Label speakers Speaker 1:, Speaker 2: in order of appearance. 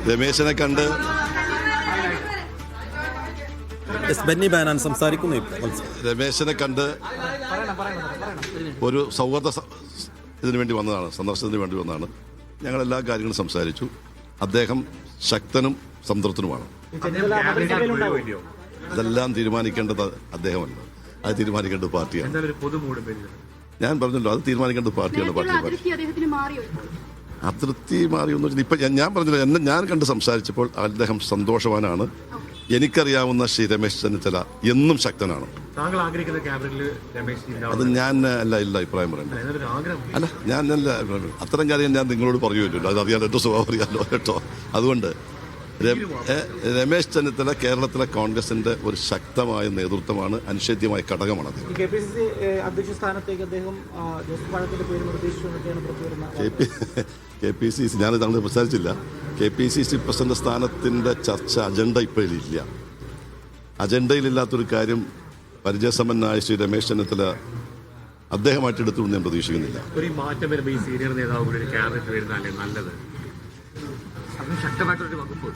Speaker 1: രമേശിനെ കണ്ട്
Speaker 2: ബെന്നി ബാനാൻ സംസാരിക്കുന്നു.
Speaker 1: രമേശിനെ കണ്ട് ഒരു സൗഹൃദ ഇതിനു വേണ്ടി വന്നതാണ്, സന്ദർശനത്തിന് വേണ്ടി വന്നതാണ്. ഞങ്ങളെല്ലാ കാര്യങ്ങളും സംസാരിച്ചു. അദ്ദേഹം ശക്തനും സംതൃപ്തനുമാണ്. അതെല്ലാം തീരുമാനിക്കേണ്ടത് അദ്ദേഹമല്ല, അത് തീരുമാനിക്കേണ്ടത് പാർട്ടിയാണ്. ഞാൻ പറഞ്ഞല്ലോ, അത് തീരുമാനിക്കേണ്ടത് പാർട്ടിയാണ്. അതൃപ്തി മാറിയൊന്നും ഇപ്പം ഞാൻ പറഞ്ഞല്ലോ, ഞാൻ കണ്ട് സംസാരിച്ചപ്പോൾ അദ്ദേഹം സന്തോഷവാനാണ്. എനിക്കറിയാവുന്ന ശ്രീ രമേശ് ചെന്നിത്തല എന്നും ശക്തനാണ്. അത് ഞാൻ ഇല്ല അഭിപ്രായം പറയുന്നത് അല്ല, ഞാനല്ല അത്തരം കാര്യം ഞാൻ നിങ്ങളോട് പറയുമല്ലോ, അത് അറിയാലോ, എൻ്റെ സ്വഭാവം അറിയാലോ കേട്ടോ. അതുകൊണ്ട് രമേശ് ചെന്നിത്തല കേരളത്തിലെ കോൺഗ്രസിന്റെ ഒരു ശക്തമായ നേതൃത്വമാണ്, അനിഷേധ്യമായ ഘടകമാണ്. KPCC ഞാൻ താങ്കൾ പ്രസ്താവിച്ചില്ല. KPCC പ്രസിഡന്റ് സ്ഥാനത്തിന്റെ ചർച്ച അജണ്ട ഇപ്പോഴില്ല. അജണ്ടയിലില്ലാത്തൊരു കാര്യം പരിചയസമ്പന്നായ ശ്രീ രമേശ് ചെന്നിത്തല അദ്ദേഹമായിട്ട് എടുത്തുകൊണ്ട് ഞാൻ പ്രതീക്ഷിക്കുന്നില്ല.
Speaker 3: ഒരു മാറ്റം വരുമ്പോൾ ഈ സീനിയർ നേതാവ് ഒരു ക്യാബിനറ്റ് വരുന്നതല്ലേ നല്ലത്? ശക്തമായിട്ടൊരു വകുപ്പ്